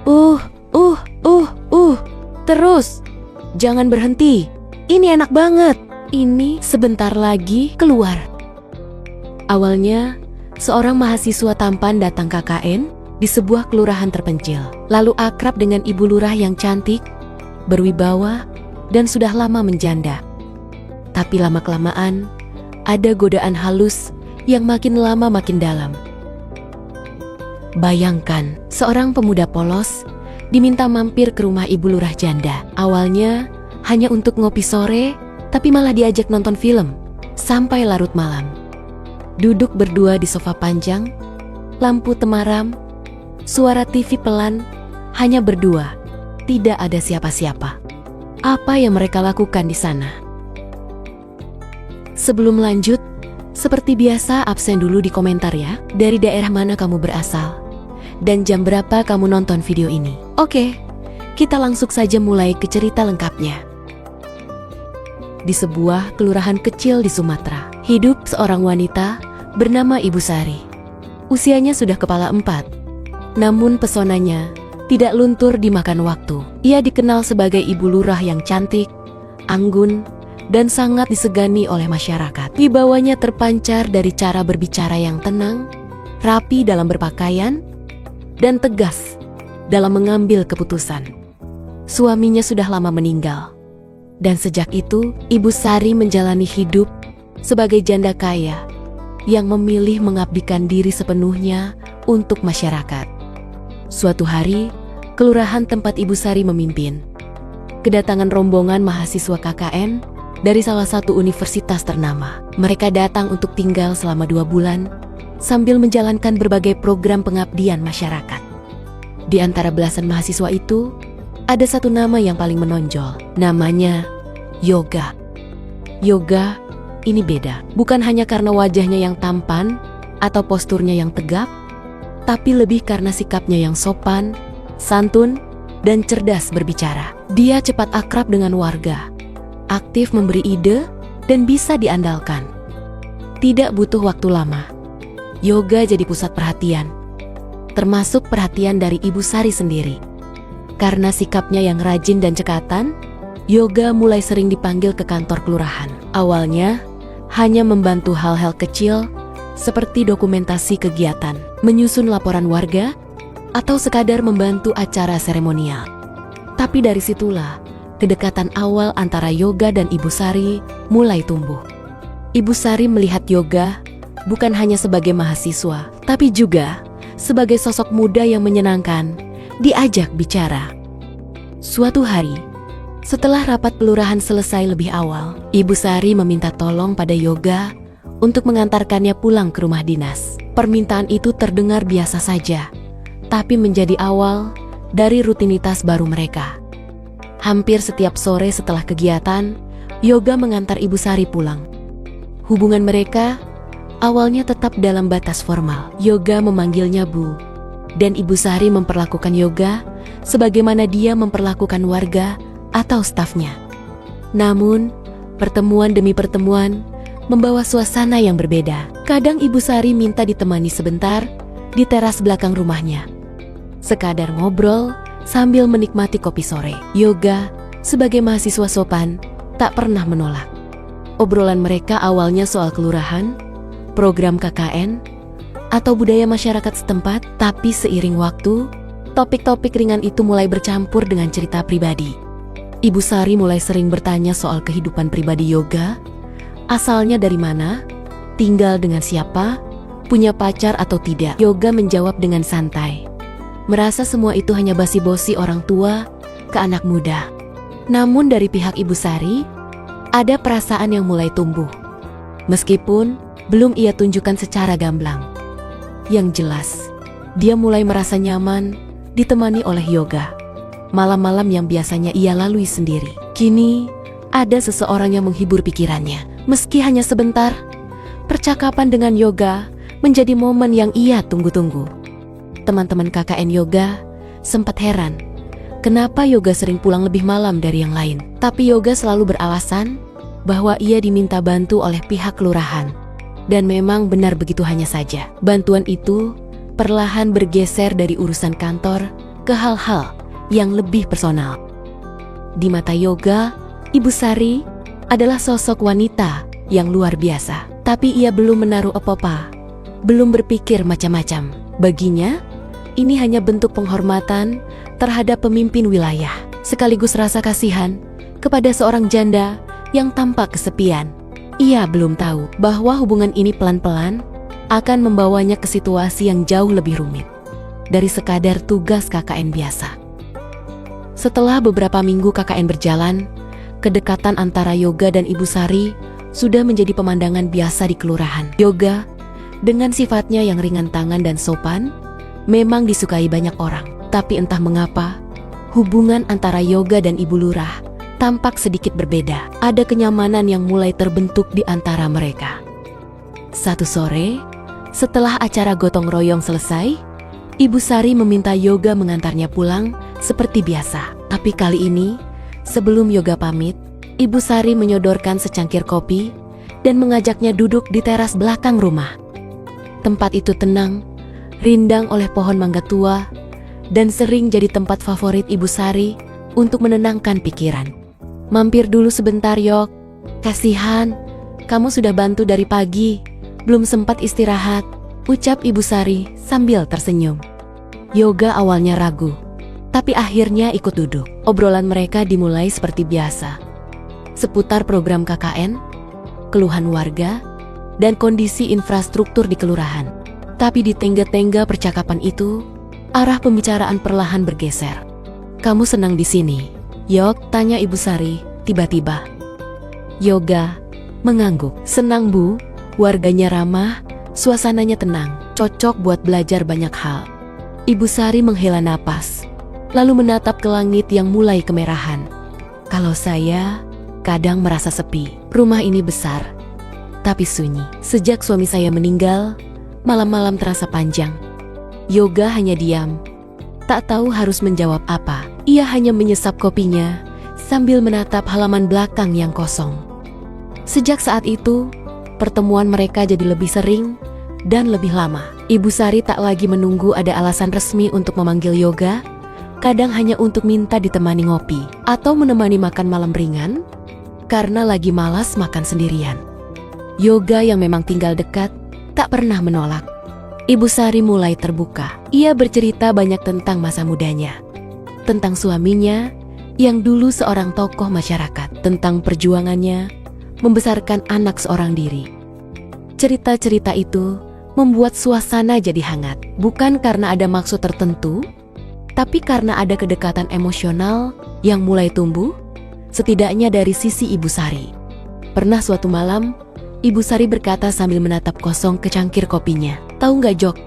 Uh, uh, uh, uh. Terus. Jangan berhenti. Ini enak banget. Ini sebentar lagi keluar. Awalnya, seorang mahasiswa tampan datang KKN di sebuah kelurahan terpencil. Lalu akrab dengan ibu lurah yang cantik, berwibawa, dan sudah lama menjanda. Tapi lama-kelamaan, ada godaan halus yang makin lama makin dalam. Bayangkan, seorang pemuda polos diminta mampir ke rumah ibu lurah janda. Awalnya hanya untuk ngopi sore, tapi malah diajak nonton film sampai larut malam. Duduk berdua di sofa panjang, lampu temaram, suara TV pelan, hanya berdua, tidak ada siapa-siapa. Apa yang mereka lakukan di sana? Sebelum lanjut, seperti biasa absen dulu di komentar ya, dari daerah mana kamu berasal, dan jam berapa kamu nonton video ini. Oke, kita langsung saja mulai ke cerita lengkapnya. Di sebuah kelurahan kecil di Sumatera, hidup seorang wanita bernama Ibu Sari. Usianya sudah kepala 4, namun pesonanya tidak luntur dimakan waktu. Ia dikenal sebagai ibu lurah yang cantik, anggun, dan sangat disegani oleh masyarakat. Wibawanya terpancar dari cara berbicara yang tenang, rapi dalam berpakaian, dan tegas dalam mengambil keputusan. Suaminya sudah lama meninggal, dan sejak itu Ibu Sari menjalani hidup sebagai janda kaya yang memilih mengabdikan diri sepenuhnya untuk masyarakat. Suatu hari, kelurahan tempat Ibu Sari memimpin kedatangan rombongan mahasiswa KKN dari salah satu universitas ternama. Mereka datang untuk tinggal selama 2 bulan sambil menjalankan berbagai program pengabdian masyarakat. Di antara belasan mahasiswa itu, ada satu nama yang paling menonjol. Namanya Yoga. Yoga ini beda, bukan hanya karena wajahnya yang tampan atau posturnya yang tegap, tapi lebih karena sikapnya yang sopan, santun, dan cerdas berbicara. Dia cepat akrab dengan warga, aktif memberi ide, dan bisa diandalkan. Tidak butuh waktu lama, Yoga jadi pusat perhatian, termasuk perhatian dari Ibu Sari sendiri. Karena sikapnya yang rajin dan cekatan, Yoga mulai sering dipanggil ke kantor kelurahan. Awalnya, hanya membantu hal-hal kecil seperti dokumentasi kegiatan, menyusun laporan warga, atau sekadar membantu acara seremonial. Tapi dari situlah, kedekatan awal antara Yoga dan Ibu Sari mulai tumbuh. Ibu Sari melihat Yoga bukan hanya sebagai mahasiswa, tapi juga sebagai sosok muda yang menyenangkan diajak bicara. Suatu hari, setelah rapat kelurahan selesai lebih awal, Ibu Sari meminta tolong pada Yoga untuk mengantarkannya pulang ke rumah dinas. Permintaan itu terdengar biasa saja, tapi menjadi awal dari rutinitas baru mereka. Hampir setiap sore setelah kegiatan, Yoga mengantar Ibu Sari pulang. Hubungan mereka awalnya tetap dalam batas formal. Yoga memanggilnya Bu, dan Ibu Sari memperlakukan Yoga sebagaimana dia memperlakukan warga atau stafnya. Namun, pertemuan demi pertemuan membawa suasana yang berbeda. Kadang Ibu Sari minta ditemani sebentar di teras belakang rumahnya, sekadar ngobrol sambil menikmati kopi sore. Yoga, sebagai mahasiswa sopan, tak pernah menolak. Obrolan mereka awalnya soal kelurahan, program KKN, atau budaya masyarakat setempat. Tapi seiring waktu, topik-topik ringan itu mulai bercampur dengan cerita pribadi. Ibu Sari mulai sering bertanya soal kehidupan pribadi Yoga, asalnya dari mana, tinggal dengan siapa, punya pacar atau tidak. Yoga menjawab dengan santai, merasa semua itu hanya basi-bosi orang tua ke anak muda. Namun dari pihak Ibu Sari, ada perasaan yang mulai tumbuh. Meskipun belum ia tunjukkan secara gamblang. Yang jelas, dia mulai merasa nyaman ditemani oleh Yoga. Malam-malam yang biasanya ia lalui sendiri, kini ada seseorang yang menghibur pikirannya. Meski hanya sebentar, percakapan dengan Yoga menjadi momen yang ia tunggu-tunggu. Teman-teman KKN Yoga sempat heran, kenapa Yoga sering pulang lebih malam dari yang lain. Tapi Yoga selalu beralasan bahwa ia diminta bantu oleh pihak kelurahan. Dan memang benar begitu hanya saja. Bantuan itu perlahan bergeser dari urusan kantor ke hal-hal yang lebih personal. Di mata Yoga, Ibu Sari adalah sosok wanita yang luar biasa. Tapi ia belum menaruh apa-apa, belum berpikir macam-macam. Baginya, ini hanya bentuk penghormatan terhadap pemimpin wilayah, sekaligus rasa kasihan kepada seorang janda yang tampak kesepian. Ia belum tahu bahwa hubungan ini pelan-pelan akan membawanya ke situasi yang jauh lebih rumit dari sekadar tugas KKN biasa. Setelah beberapa minggu KKN berjalan, kedekatan antara Yoga dan Ibu Sari sudah menjadi pemandangan biasa di kelurahan. Yoga, dengan sifatnya yang ringan tangan dan sopan, memang disukai banyak orang. Tapi entah mengapa, hubungan antara Yoga dan Ibu Lurah tampak sedikit berbeda. Ada kenyamanan yang mulai terbentuk di antara mereka. Satu sore, setelah acara gotong royong selesai, Ibu Sari meminta Yoga mengantarnya pulang seperti biasa. Tapi kali ini, sebelum Yoga pamit, Ibu Sari menyodorkan secangkir kopi dan mengajaknya duduk di teras belakang rumah. Tempat itu tenang, rindang oleh pohon mangga tua, dan sering jadi tempat favorit Ibu Sari untuk menenangkan pikiran. "Mampir dulu sebentar, Yok. Kasihan, kamu sudah bantu dari pagi, belum sempat istirahat," ucap Ibu Sari sambil tersenyum. Yoga awalnya ragu, tapi akhirnya ikut duduk. Obrolan mereka dimulai seperti biasa, seputar program KKN, keluhan warga, dan kondisi infrastruktur di kelurahan. Tapi di tengah-tengah percakapan itu, arah pembicaraan perlahan bergeser. "Kamu senang di sini, Yok?" tanya Ibu Sari tiba-tiba. Yoga mengangguk. "Senang, Bu. Warganya ramah, suasananya tenang, cocok buat belajar banyak hal." Ibu Sari menghela napas, lalu menatap ke langit yang mulai kemerahan. "Kalau saya kadang merasa sepi. Rumah ini besar, tapi sunyi. Sejak suami saya meninggal, malam-malam terasa panjang." Yoga hanya diam, tak tahu harus menjawab apa. Ia hanya menyesap kopinya sambil menatap halaman belakang yang kosong. Sejak saat itu, pertemuan mereka jadi lebih sering dan lebih lama. Ibu Sari tak lagi menunggu ada alasan resmi untuk memanggil Yoga, kadang hanya untuk minta ditemani ngopi atau menemani makan malam ringan, karena lagi malas makan sendirian. Yoga yang memang tinggal dekat, tak pernah menolak. Ibu Sari mulai terbuka. Ia bercerita banyak tentang masa mudanya, tentang suaminya yang dulu seorang tokoh masyarakat, tentang perjuangannya membesarkan anak seorang diri. Cerita-cerita itu membuat suasana jadi hangat, bukan karena ada maksud tertentu, tapi karena ada kedekatan emosional yang mulai tumbuh, setidaknya dari sisi Ibu Sari. Pernah suatu malam, Ibu Sari berkata sambil menatap kosong ke cangkir kopinya, "Tahu nggak, Jok?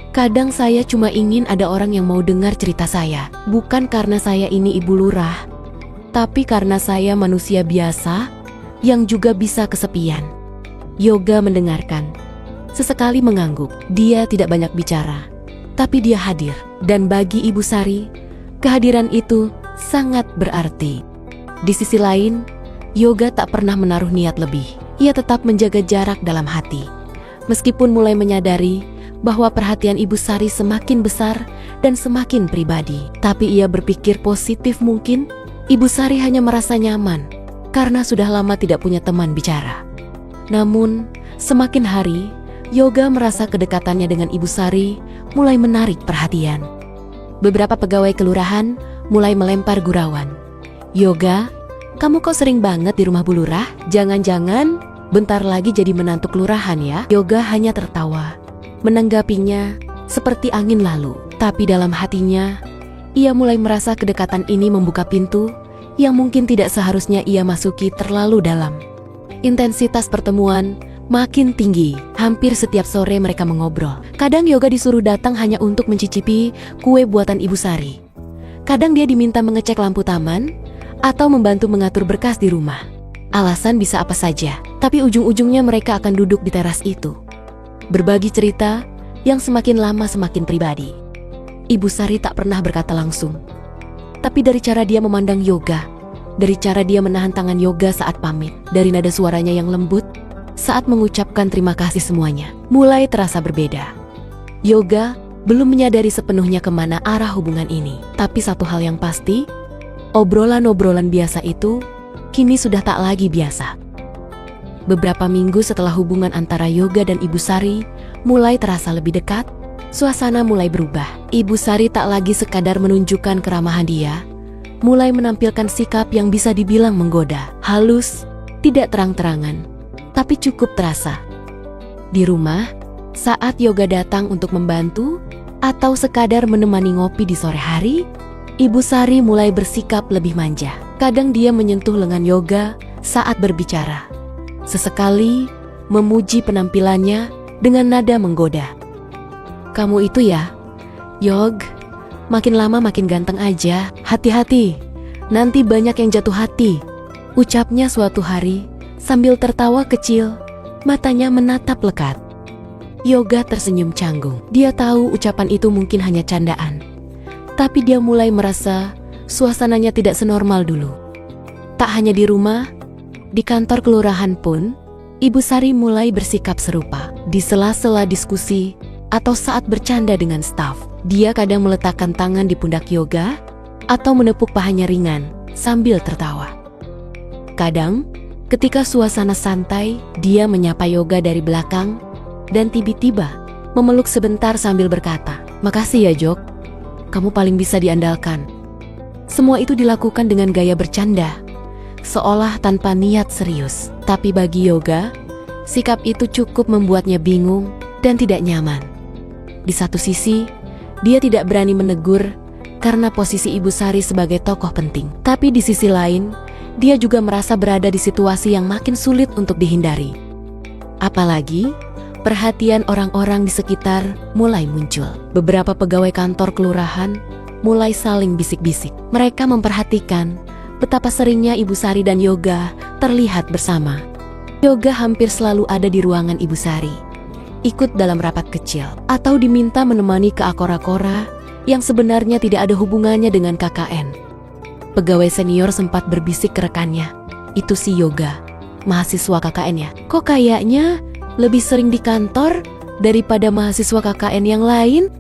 Kadang saya cuma ingin ada orang yang mau dengar cerita saya. Bukan karena saya ini Ibu Lurah, tapi karena saya manusia biasa yang juga bisa kesepian." Yoga mendengarkan, sesekali mengangguk. Dia tidak banyak bicara, tapi dia hadir. Dan bagi Ibu Sari, kehadiran itu sangat berarti. Di sisi lain, Yoga tak pernah menaruh niat lebih. Ia tetap menjaga jarak dalam hati. Meskipun mulai menyadari bahwa perhatian Ibu Sari semakin besar dan semakin pribadi. Tapi ia berpikir positif mungkin Ibu Sari hanya merasa nyaman karena sudah lama tidak punya teman bicara. Namun, semakin hari, Yoga merasa kedekatannya dengan Ibu Sari mulai menarik perhatian. Beberapa pegawai kelurahan mulai melempar gurauan. "Yoga, kamu kok sering banget di rumah Bu Lurah? Jangan-jangan bentar lagi jadi menantu kelurahan ya?" Yoga hanya tertawa, menanggapinya seperti angin lalu. Tapi dalam hatinya, ia mulai merasa kedekatan ini membuka pintu yang mungkin tidak seharusnya ia masuki terlalu dalam. Intensitas pertemuan makin tinggi. Hampir setiap sore mereka mengobrol. Kadang Yoga disuruh datang hanya untuk mencicipi kue buatan Ibu Sari. Kadang dia diminta mengecek lampu taman atau membantu mengatur berkas di rumah. Alasan bisa apa saja, tapi ujung-ujungnya mereka akan duduk di teras itu, berbagi cerita yang semakin lama semakin pribadi. Ibu Sari tak pernah berkata langsung, tapi dari cara dia memandang Yoga, dari cara dia menahan tangan Yoga saat pamit, dari nada suaranya yang lembut saat mengucapkan terima kasih, semuanya mulai terasa berbeda. Yoga belum menyadari sepenuhnya kemana arah hubungan ini. Tapi satu hal yang pasti, obrolan-obrolan biasa itu kini sudah tak lagi biasa. Beberapa minggu setelah hubungan antara Yoga dan Ibu Sari mulai terasa lebih dekat, suasana mulai berubah. Ibu Sari tak lagi sekadar menunjukkan keramahan dia, mulai menampilkan sikap yang bisa dibilang menggoda. Halus, tidak terang-terangan, tapi cukup terasa. Di rumah, saat Yoga datang untuk membantu atau sekadar menemani ngopi di sore hari, Ibu Sari mulai bersikap lebih manja. Kadang dia menyentuh lengan Yoga saat berbicara. Sesekali memuji penampilannya dengan nada menggoda. "Kamu itu ya, Yog, makin lama makin ganteng aja. Hati-hati, nanti banyak yang jatuh hati," ucapnya suatu hari sambil tertawa kecil, matanya menatap lekat. Yoga tersenyum canggung. Dia tahu ucapan itu mungkin hanya candaan, tapi dia mulai merasa suasananya tidak senormal dulu. Tak hanya di rumah, di kantor kelurahan pun, Ibu Sari mulai bersikap serupa. Di sela-sela diskusi atau saat bercanda dengan staf, dia kadang meletakkan tangan di pundak Yoga atau menepuk pahanya ringan sambil tertawa. Kadang, ketika suasana santai, dia menyapa Yoga dari belakang dan tiba-tiba memeluk sebentar sambil berkata, "Makasih ya Jok, kamu paling bisa diandalkan." Semua itu dilakukan dengan gaya bercanda, seolah tanpa niat serius. Tapi bagi Yoga, sikap itu cukup membuatnya bingung dan tidak nyaman. Di satu sisi, dia tidak berani menegur karena posisi Ibu Sari sebagai tokoh penting. Tapi di sisi lain, dia juga merasa berada di situasi yang makin sulit untuk dihindari. Apalagi, perhatian orang-orang di sekitar mulai muncul. Beberapa pegawai kantor kelurahan mulai saling bisik-bisik. Mereka memperhatikan betapa seringnya Ibu Sari dan Yoga terlihat bersama. Yoga hampir selalu ada di ruangan Ibu Sari, ikut dalam rapat kecil, atau diminta menemani ke akora-akora yang sebenarnya tidak ada hubungannya dengan KKN. Pegawai senior sempat berbisik ke rekannya, "Itu si Yoga, mahasiswa KKN ya? Kok kayaknya lebih sering di kantor daripada mahasiswa KKN yang lain?"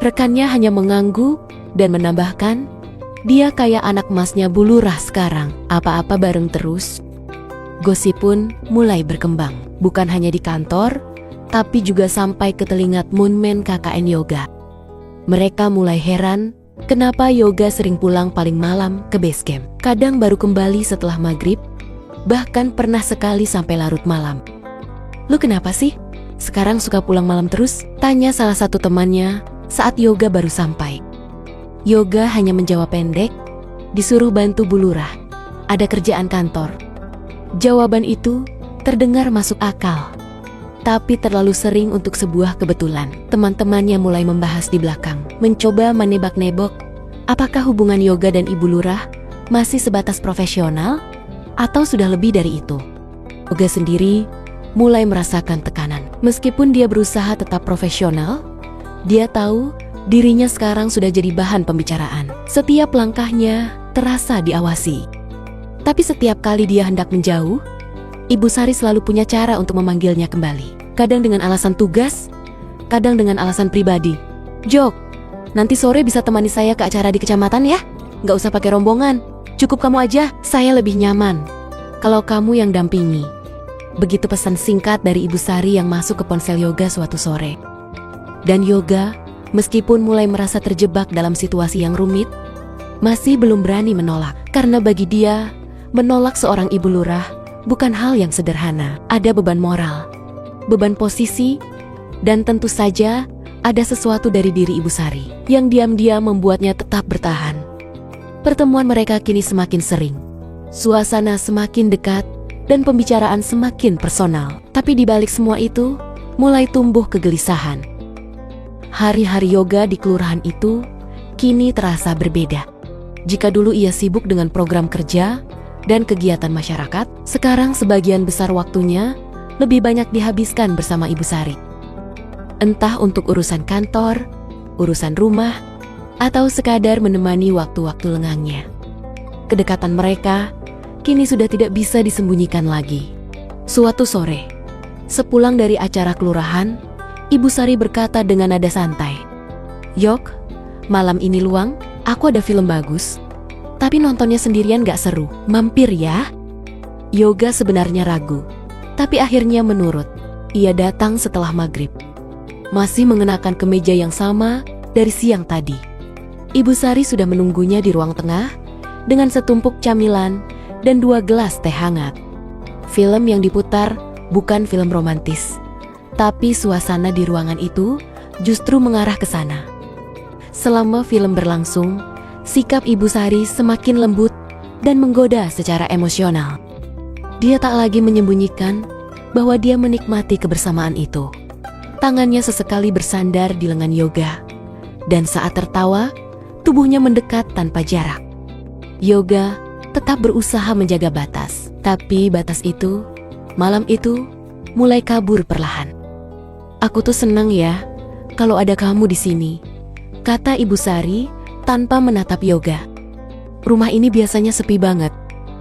Rekannya hanya mengangguk dan menambahkan, "Dia kayak anak emasnya Bu Lurah sekarang, apa-apa bareng terus." Gosip pun mulai berkembang, bukan hanya di kantor, tapi juga sampai ke telinga Moonman KKN Yoga. Mereka mulai heran kenapa Yoga sering pulang paling malam ke base camp. Kadang baru kembali setelah maghrib, bahkan pernah sekali sampai larut malam. "Lu kenapa sih? Sekarang suka pulang malam terus?" tanya salah satu temannya saat Yoga baru sampai. Yoga hanya menjawab pendek, "Disuruh bantu Bu Lurah, ada kerjaan kantor." Jawaban itu terdengar masuk akal, tapi terlalu sering untuk sebuah kebetulan. Teman-temannya mulai membahas di belakang, mencoba menebak-nebak apakah hubungan Yoga dan Ibu Lurah masih sebatas profesional atau sudah lebih dari itu. Yoga sendiri mulai merasakan tekanan. Meskipun dia berusaha tetap profesional, dia tahu dirinya sekarang sudah jadi bahan pembicaraan. Setiap langkahnya terasa diawasi. Tapi setiap kali dia hendak menjauh, Ibu Sari selalu punya cara untuk memanggilnya kembali. Kadang dengan alasan tugas, kadang dengan alasan pribadi. "Jok, nanti sore bisa temani saya ke acara di kecamatan ya? Nggak usah pakai rombongan, cukup kamu aja, saya lebih nyaman kalau kamu yang dampingi." Begitu pesan singkat dari Ibu Sari yang masuk ke ponsel Yoga suatu sore. Dan Yoga, meskipun mulai merasa terjebak dalam situasi yang rumit, masih belum berani menolak. Karena bagi dia, menolak seorang Ibu Lurah bukan hal yang sederhana. Ada beban moral, beban posisi, dan tentu saja ada sesuatu dari diri Ibu Sari yang diam-diam membuatnya tetap bertahan. Pertemuan mereka kini semakin sering, suasana semakin dekat, dan pembicaraan semakin personal. Tapi di balik semua itu, mulai tumbuh kegelisahan. Hari-hari Yoga di kelurahan itu kini terasa berbeda. Jika dulu ia sibuk dengan program kerja dan kegiatan masyarakat, sekarang sebagian besar waktunya lebih banyak dihabiskan bersama Ibu Sari. Entah untuk urusan kantor, urusan rumah, atau sekadar menemani waktu-waktu lengangnya. Kedekatan mereka kini sudah tidak bisa disembunyikan lagi. Suatu sore, sepulang dari acara kelurahan, Ibu Sari berkata dengan nada santai, "Yok, malam ini luang, aku ada film bagus. Tapi nontonnya sendirian gak seru, mampir ya." Yoga sebenarnya ragu, tapi akhirnya menurut. Ia datang setelah maghrib, masih mengenakan kemeja yang sama dari siang tadi. Ibu Sari sudah menunggunya di ruang tengah dengan setumpuk camilan dan 2 gelas teh hangat. Film yang diputar bukan film romantis, tapi suasana di ruangan itu justru mengarah ke sana. Selama film berlangsung, sikap Ibu Sari semakin lembut dan menggoda secara emosional. Dia tak lagi menyembunyikan bahwa dia menikmati kebersamaan itu. Tangannya sesekali bersandar di lengan Yoga, dan saat tertawa, tubuhnya mendekat tanpa jarak. Yoga tetap berusaha menjaga batas, tapi batas itu, malam itu, mulai kabur perlahan. "Aku tuh senang ya kalau ada kamu di sini," kata Ibu Sari tanpa menatap Yoga. "Rumah ini biasanya sepi banget,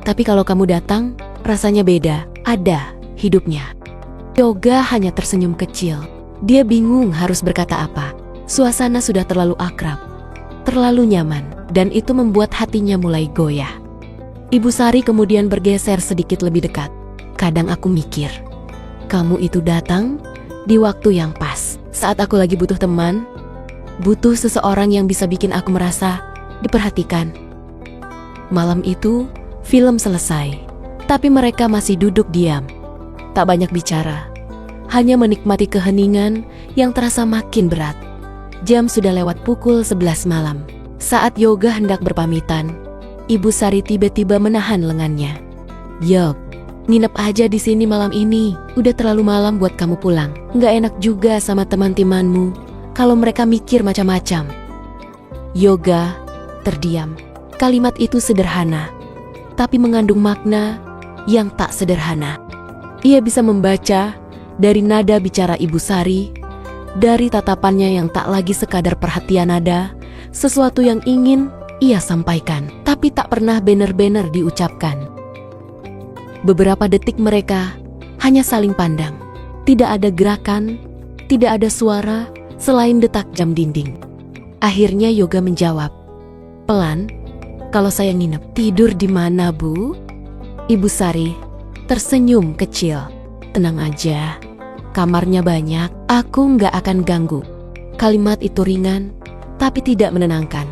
tapi kalau kamu datang, rasanya beda, ada hidupnya." Yoga hanya tersenyum kecil. Dia bingung harus berkata apa. Suasana sudah terlalu akrab, terlalu nyaman, dan itu membuat hatinya mulai goyah. Ibu Sari kemudian bergeser sedikit lebih dekat. "Kadang aku mikir, kamu itu datang di waktu yang pas, saat aku lagi butuh teman, butuh seseorang yang bisa bikin aku merasa diperhatikan." Malam itu, film selesai, tapi mereka masih duduk diam. Tak banyak bicara, hanya menikmati keheningan yang terasa makin berat. Jam sudah lewat pukul 11 malam. Saat Yoga hendak berpamitan, Ibu Sari tiba-tiba menahan lengannya. "Yok, nginep aja di sini malam ini. Udah terlalu malam buat kamu pulang. Nggak enak juga sama teman-temanmu kalau mereka mikir macam-macam." Yoga terdiam. Kalimat itu sederhana, tapi mengandung makna yang tak sederhana. Ia bisa membaca dari nada bicara Ibu Sari, dari tatapannya yang tak lagi sekadar perhatian nada, sesuatu yang ingin ia sampaikan, tapi tak pernah benar-benar diucapkan. Beberapa detik mereka hanya saling pandang. Tidak ada gerakan, tidak ada suara selain detak jam dinding. Akhirnya Yoga menjawab, pelan, "Kalau saya nginep, tidur di mana, Bu?" Ibu Sari tersenyum kecil. "Tenang aja, kamarnya banyak, aku nggak akan ganggu." Kalimat itu ringan, tapi tidak menenangkan.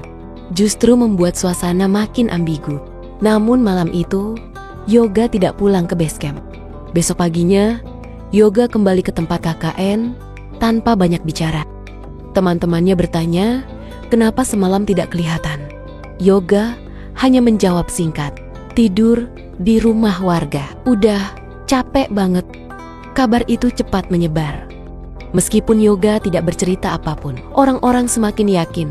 Justru membuat suasana makin ambigu. Namun malam itu, Yoga tidak pulang ke base camp. Besok paginya, Yoga kembali ke tempat KKN tanpa banyak bicara. Teman-temannya bertanya, kenapa semalam tidak kelihatan. Yoga hanya menjawab singkat, "Tidur di rumah warga. Udah capek banget." Kabar itu cepat menyebar. Meskipun Yoga tidak bercerita apapun, orang-orang semakin yakin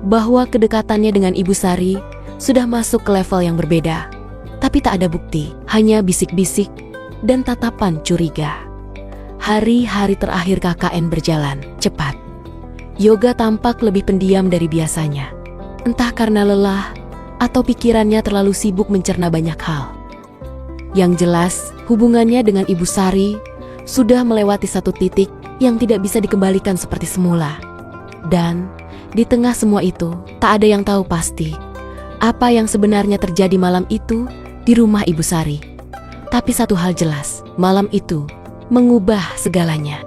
bahwa kedekatannya dengan Ibu Sari sudah masuk ke level yang berbeda. Tapi tak ada bukti, hanya bisik-bisik dan tatapan curiga. Hari-hari terakhir KKN berjalan cepat. Yoga tampak lebih pendiam dari biasanya. Entah karena lelah atau pikirannya terlalu sibuk mencerna banyak hal. Yang jelas, hubungannya dengan Ibu Sari sudah melewati satu titik yang tidak bisa dikembalikan seperti semula. Dan di tengah semua itu, tak ada yang tahu pasti apa yang sebenarnya terjadi malam itu di rumah Ibu Sari. Tapi satu hal jelas, malam itu mengubah segalanya.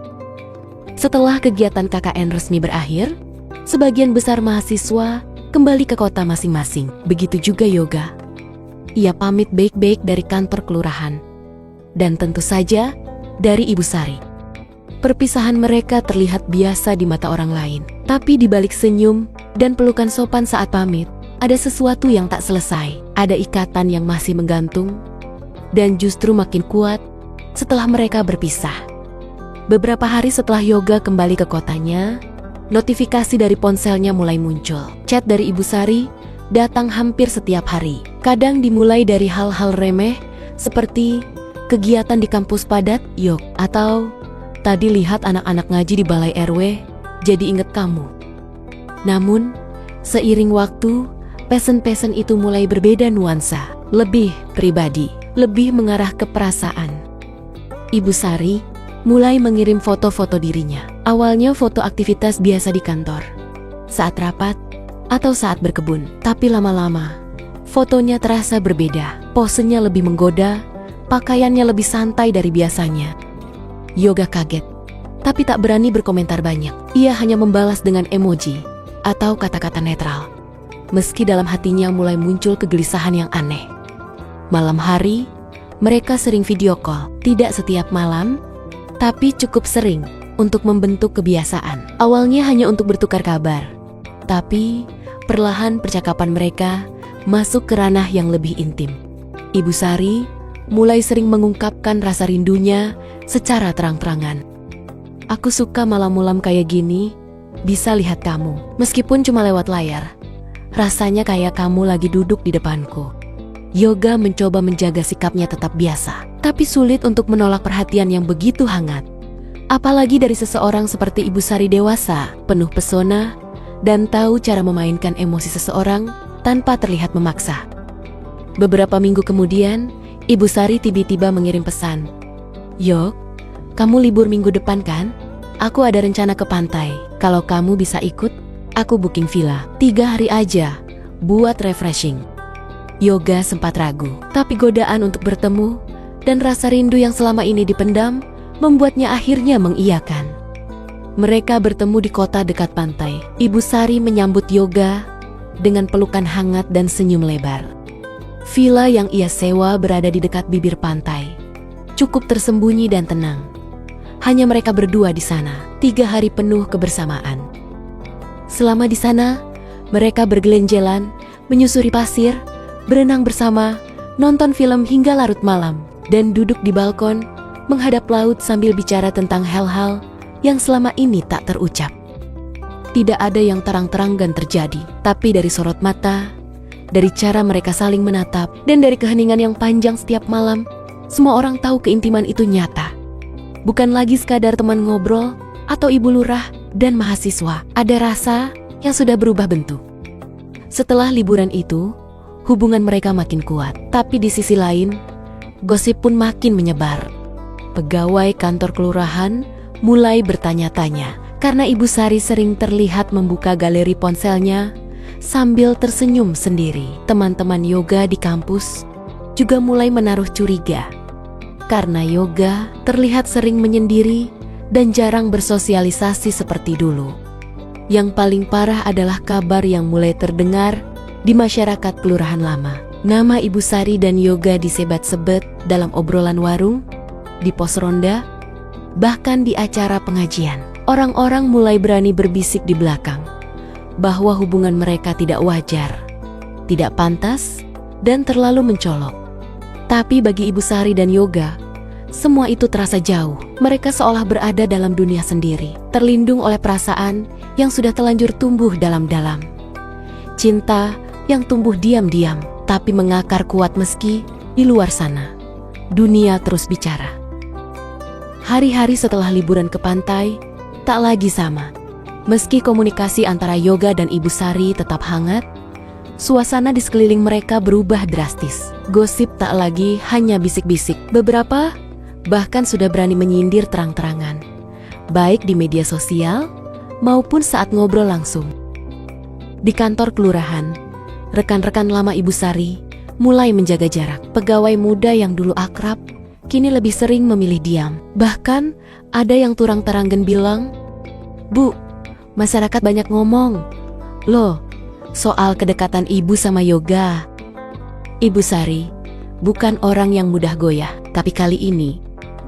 Setelah kegiatan KKN resmi berakhir, sebagian besar mahasiswa kembali ke kota masing-masing. Begitu juga Yoga. Ia pamit baik-baik dari kantor kelurahan. Dan tentu saja dari Ibu Sari. Perpisahan mereka terlihat biasa di mata orang lain. Tapi di balik senyum dan pelukan sopan saat pamit, ada sesuatu yang tak selesai. Ada ikatan yang masih menggantung dan justru makin kuat setelah mereka berpisah. Beberapa hari setelah Yoga kembali ke kotanya, notifikasi dari ponselnya mulai muncul. Chat dari Ibu Sari datang hampir setiap hari. Kadang dimulai dari hal-hal remeh seperti kegiatan di kampus padat, Yok, atau tadi lihat anak-anak ngaji di balai RW, jadi inget kamu. Namun, seiring waktu, pesan-pesan itu mulai berbeda nuansa, lebih pribadi, lebih mengarah ke perasaan. Ibu Sari mulai mengirim foto-foto dirinya. Awalnya foto aktivitas biasa di kantor. saat rapat, atau saat berkebun. Tapi lama-lama, fotonya terasa berbeda. Posenya lebih menggoda, pakaiannya lebih santai dari biasanya. Yoga kaget, tapi tak berani berkomentar banyak. Ia hanya membalas dengan emoji atau kata-kata netral. Meski dalam hatinya mulai muncul kegelisahan yang aneh. Malam hari, mereka sering video call. Tidak setiap malam, tapi cukup sering untuk membentuk kebiasaan. Awalnya hanya untuk bertukar kabar. Tapi, perlahan percakapan mereka masuk ke ranah yang lebih intim. Ibu Sari mulai sering mengungkapkan rasa rindunya secara terang-terangan. Aku suka malam-malam kayak gini, bisa lihat kamu. Meskipun cuma lewat layar, rasanya kayak kamu lagi duduk di depanku. Yoga mencoba menjaga sikapnya tetap biasa, tapi sulit untuk menolak perhatian yang begitu hangat. Apalagi dari seseorang seperti Ibu Sari dewasa, penuh pesona, dan tahu cara memainkan emosi seseorang tanpa terlihat memaksa. Beberapa minggu kemudian, Ibu Sari tiba-tiba mengirim pesan. "Yok, kamu libur minggu depan kan? Aku ada rencana ke pantai. Kalau kamu bisa ikut, aku booking villa 3 hari aja buat refreshing." Yoga sempat ragu, tapi godaan untuk bertemu dan rasa rindu yang selama ini dipendam membuatnya akhirnya mengiyakan. Mereka bertemu di kota dekat pantai. Ibu Sari menyambut Yoga dengan pelukan hangat dan senyum lebar. Villa yang ia sewa berada di dekat bibir pantai, cukup tersembunyi dan tenang. Hanya mereka berdua di sana, 3 hari penuh kebersamaan. Selama di sana, mereka bergelenjelan, menyusuri pasir, berenang bersama, nonton film hingga larut malam, dan duduk di balkon, menghadap laut sambil bicara tentang hal-hal yang selama ini tak terucap. Tidak ada yang terang-terangan terjadi, tapi dari sorot mata, dari cara mereka saling menatap, dan dari keheningan yang panjang setiap malam, semua orang tahu keintiman itu nyata. Bukan lagi sekadar teman ngobrol atau ibu lurah dan mahasiswa. Ada rasa yang sudah berubah bentuk. Setelah liburan itu, hubungan mereka makin kuat. Tapi di sisi lain, gosip pun makin menyebar. Pegawai kantor kelurahan mulai bertanya-tanya karena Ibu Sari sering terlihat membuka galeri ponselnya sambil tersenyum sendiri. Teman-teman Yoga di kampus juga mulai menaruh curiga karena Yoga terlihat sering menyendiri dan jarang bersosialisasi seperti dulu. Yang paling parah adalah kabar yang mulai terdengar di masyarakat kelurahan lama. Nama Ibu Sari dan Yoga disebat-sebet dalam obrolan warung, di pos ronda, bahkan di acara pengajian. Orang-orang mulai berani berbisik di belakang bahwa hubungan mereka tidak wajar, tidak pantas, dan terlalu mencolok. Tapi bagi Ibu Sari dan Yoga, semua itu terasa jauh. Mereka seolah berada dalam dunia sendiri, terlindung oleh perasaan yang sudah telanjur tumbuh dalam-dalam. Cinta yang tumbuh diam-diam, tapi mengakar kuat meski di luar sana dunia terus bicara. Hari-hari setelah liburan ke pantai tak lagi sama. Meski komunikasi antara Yoga dan Ibu Sari tetap hangat, suasana di sekeliling mereka berubah drastis. Gosip tak lagi hanya bisik-bisik. Beberapa bahkan sudah berani menyindir terang-terangan, baik di media sosial maupun saat ngobrol langsung. Di kantor kelurahan, rekan-rekan lama Ibu Sari mulai menjaga jarak. Pegawai muda yang dulu akrab kini lebih sering memilih diam. Bahkan ada yang turang-terangan bilang, "Bu, masyarakat banyak ngomong loh soal kedekatan ibu sama Yoga." Ibu Sari bukan orang yang mudah goyah, tapi kali ini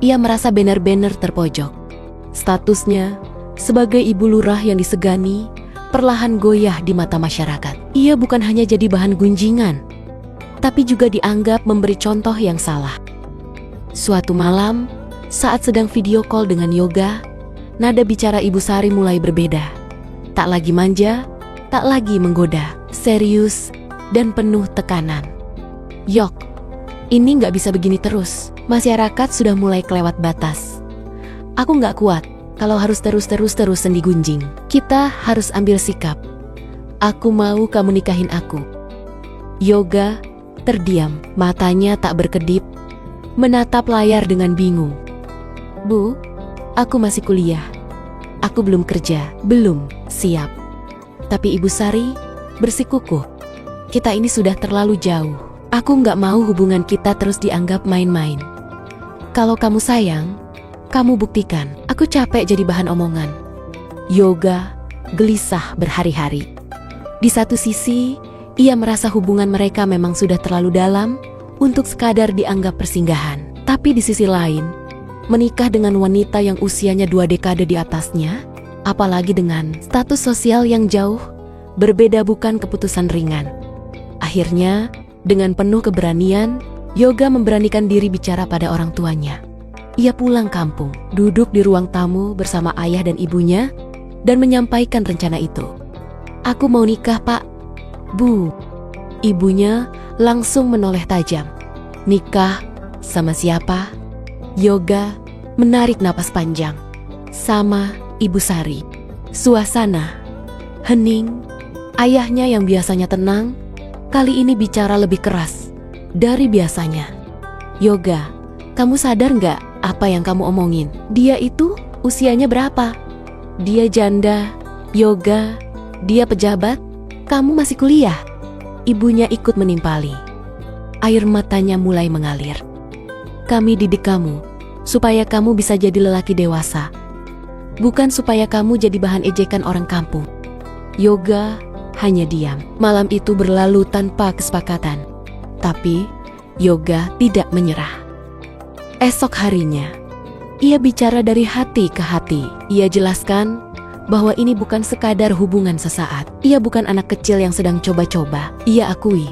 ia merasa benar-benar terpojok. Statusnya sebagai ibu lurah yang disegani perlahan goyah di mata masyarakat. Ia bukan hanya jadi bahan gunjingan, tapi juga dianggap memberi contoh yang salah. Suatu malam, saat sedang video call dengan Yoga, nada bicara Ibu Sari mulai berbeda. Tak lagi manja, tak lagi menggoda, serius dan penuh tekanan. "Yok, ini nggak bisa begini terus. Masyarakat sudah mulai kelewat batas. Aku nggak kuat kalau harus terus-terusan digunjing. Kita harus ambil sikap. Aku mau kamu nikahin aku." Yoga terdiam, matanya tak berkedip, menatap layar dengan bingung. "Bu, aku masih kuliah. Aku belum kerja, belum siap." Tapi Ibu Sari bersikukuh. Kita ini sudah terlalu jauh. Aku nggak mau hubungan kita terus dianggap main-main. Kalau kamu sayang, kamu buktikan. Aku capek jadi bahan omongan. Yoga gelisah berhari-hari. Di satu sisi, ia merasa hubungan mereka memang sudah terlalu dalam untuk sekadar dianggap persinggahan. Tapi di sisi lain, menikah dengan wanita yang usianya 2 dekade di atasnya, apalagi dengan status sosial yang jauh, berbeda bukan keputusan ringan. Akhirnya, dengan penuh keberanian, Yoga memberanikan diri bicara pada orang tuanya. Ia pulang kampung, duduk di ruang tamu bersama ayah dan ibunya, dan menyampaikan rencana itu. "Aku mau nikah, Pak." "Bu." Ibunya langsung menoleh tajam. "Nikah sama siapa?" Yoga menarik napas panjang. "Sama Ibu Sari." Suasana hening. Ayahnya yang biasanya tenang, kali ini bicara lebih keras dari biasanya. "Yoga, kamu sadar nggak apa yang kamu omongin? Dia itu usianya berapa? Dia janda. Yoga, dia pejabat. Kamu masih kuliah." Ibunya ikut menimpali. Air matanya mulai mengalir. "Kami didik kamu supaya kamu bisa jadi lelaki dewasa, bukan supaya kamu jadi bahan ejekan orang kampung." Yoga hanya diam. Malam itu berlalu tanpa kesepakatan. Tapi Yoga tidak menyerah. Esok harinya, ia bicara dari hati ke hati. Ia jelaskan bahwa ini bukan sekadar hubungan sesaat. Ia bukan anak kecil yang sedang coba-coba. Ia akui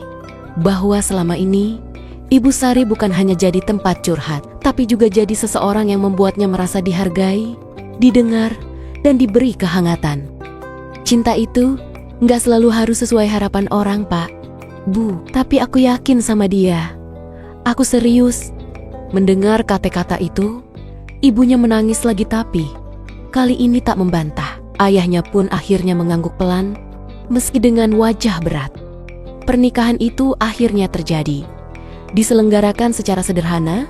bahwa selama ini Ibu Sari bukan hanya jadi tempat curhat, tapi juga jadi seseorang yang membuatnya merasa dihargai, didengar, dan diberi kehangatan. Cinta itu nggak selalu harus sesuai harapan orang, Pak. "Bu, tapi aku yakin sama dia. Aku serius." Mendengar kata-kata itu, ibunya menangis lagi, tapi kali ini tak membantah. Ayahnya pun akhirnya mengangguk pelan, meski dengan wajah berat. Pernikahan itu akhirnya terjadi. Diselenggarakan secara sederhana,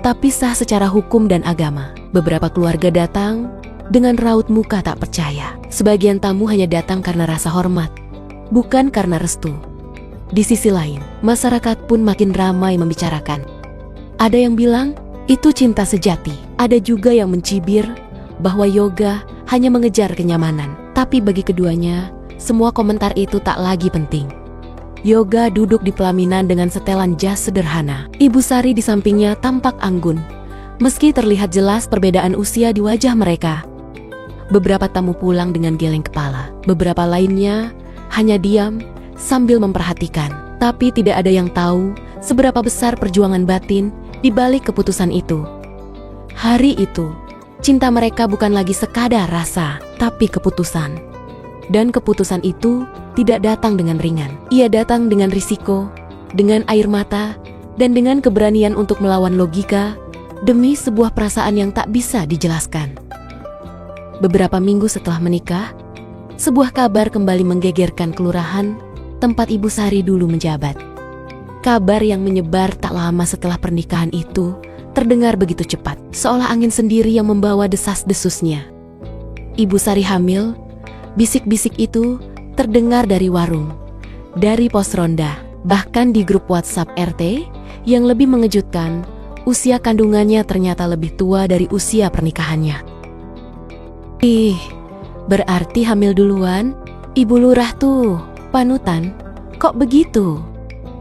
tapi sah secara hukum dan agama. Beberapa keluarga datang dengan raut muka tak percaya. Sebagian tamu hanya datang karena rasa hormat, bukan karena restu. Di sisi lain, masyarakat pun makin ramai membicarakan. Ada yang bilang, itu cinta sejati. Ada juga yang mencibir bahwa Yoga hanya mengejar kenyamanan. Tapi bagi keduanya, semua komentar itu tak lagi penting. Yoga duduk di pelaminan dengan setelan jas sederhana. Ibu Sari di sampingnya tampak anggun, meski terlihat jelas perbedaan usia di wajah mereka. Beberapa tamu pulang dengan geleng kepala. Beberapa lainnya hanya diam sambil memperhatikan. Tapi tidak ada yang tahu seberapa besar perjuangan batin di balik keputusan itu. Hari itu, cinta mereka bukan lagi sekadar rasa, tapi keputusan. Dan keputusan itu tidak datang dengan ringan. Ia datang dengan risiko, dengan air mata, dan dengan keberanian untuk melawan logika demi sebuah perasaan yang tak bisa dijelaskan. Beberapa minggu setelah menikah, sebuah kabar kembali menggegerkan kelurahan tempat Ibu Sari dulu menjabat. Kabar yang menyebar tak lama setelah pernikahan itu terdengar begitu cepat, seolah angin sendiri yang membawa desas-desusnya. Ibu Sari hamil. Bisik-bisik itu terdengar dari warung, dari pos ronda, bahkan di grup WhatsApp RT. Yang lebih mengejutkan, usia kandungannya ternyata lebih tua dari usia pernikahannya. Ih, berarti hamil duluan? Ibu lurah tuh, panutan. Kok begitu?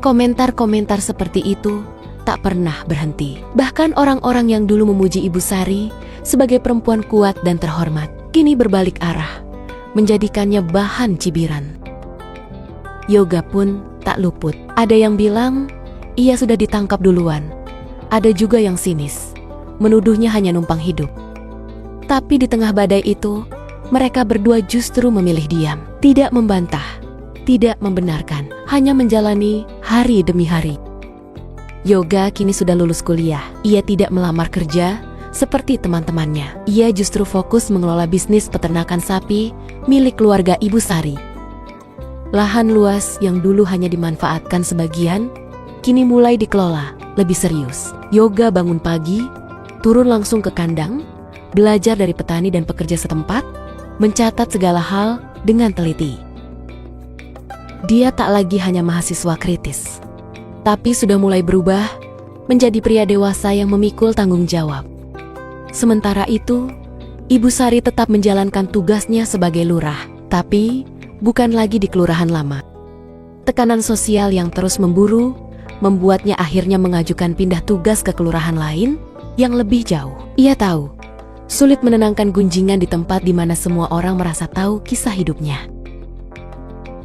Komentar-komentar seperti itu tak pernah berhenti. Bahkan orang-orang yang dulu memuji Ibu Sari sebagai perempuan kuat dan terhormat, kini berbalik arah, menjadikannya bahan cibiran. Yoga pun tak luput. Ada yang bilang ia sudah ditangkap duluan. Ada juga yang sinis, menuduhnya hanya numpang hidup. Tapi di tengah badai itu, mereka berdua justru memilih diam, tidak membantah, tidak membenarkan, hanya menjalani hari demi hari. Yoga kini sudah lulus kuliah. Ia tidak melamar kerja seperti teman-temannya. Ia justru fokus mengelola bisnis peternakan sapi milik keluarga Ibu Sari. Lahan luas yang dulu hanya dimanfaatkan sebagian, kini mulai dikelola lebih serius. Yoga bangun pagi, turun langsung ke kandang, belajar dari petani dan pekerja setempat, mencatat segala hal dengan teliti. Dia tak lagi hanya mahasiswa kritis, tapi sudah mulai berubah menjadi pria dewasa yang memikul tanggung jawab. Sementara itu, Ibu Sari tetap menjalankan tugasnya sebagai lurah, tapi bukan lagi di kelurahan lama. Tekanan sosial yang terus memburu membuatnya akhirnya mengajukan pindah tugas ke kelurahan lain yang lebih jauh. Ia tahu, sulit menenangkan gunjingan di tempat di mana semua orang merasa tahu kisah hidupnya.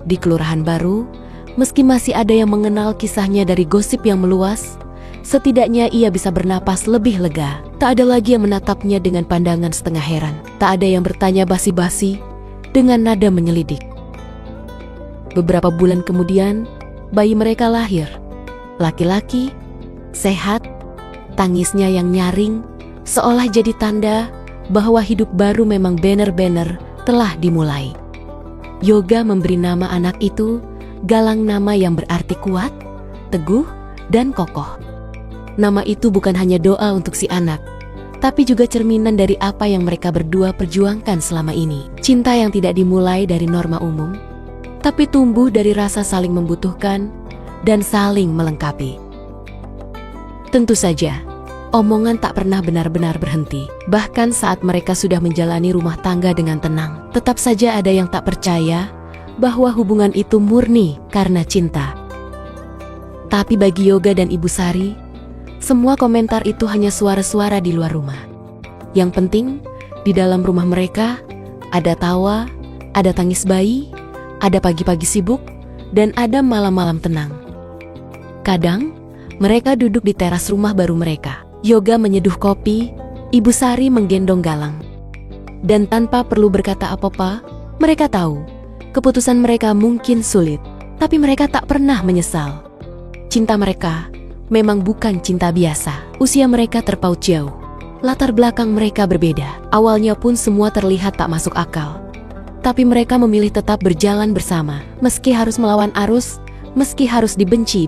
Di kelurahan baru, meski masih ada yang mengenal kisahnya dari gosip yang meluas, setidaknya ia bisa bernapas lebih lega. Tak ada lagi yang menatapnya dengan pandangan setengah heran. Tak ada yang bertanya basi-basi dengan nada menyelidik. Beberapa bulan kemudian, bayi mereka lahir. Laki-laki, sehat, tangisnya yang nyaring, seolah jadi tanda bahwa hidup baru memang benar-benar telah dimulai. Yoga memberi nama anak itu Galang, nama yang berarti kuat, teguh, dan kokoh. Nama itu bukan hanya doa untuk si anak, tapi juga cerminan dari apa yang mereka berdua perjuangkan selama ini. Cinta yang tidak dimulai dari norma umum, tapi tumbuh dari rasa saling membutuhkan dan saling melengkapi. Tentu saja, omongan tak pernah benar-benar berhenti. Bahkan saat mereka sudah menjalani rumah tangga dengan tenang, tetap saja ada yang tak percaya bahwa hubungan itu murni karena cinta. Tapi bagi Yoga dan Ibu Sari, semua komentar itu hanya suara-suara di luar rumah. Yang penting, di dalam rumah mereka ada tawa, ada tangis bayi, ada pagi-pagi sibuk, dan ada malam-malam tenang. Kadang, mereka duduk di teras rumah baru mereka. Yoga menyeduh kopi, Ibu Sari menggendong Galang. Dan tanpa perlu berkata apa-apa, mereka tahu, keputusan mereka mungkin sulit, tapi mereka tak pernah menyesal. Cinta mereka memang bukan cinta biasa. Usia mereka terpaut jauh. Latar belakang mereka berbeda. Awalnya pun semua terlihat tak masuk akal. Tapi mereka memilih tetap berjalan bersama, meski harus melawan arus, meski harus dibenci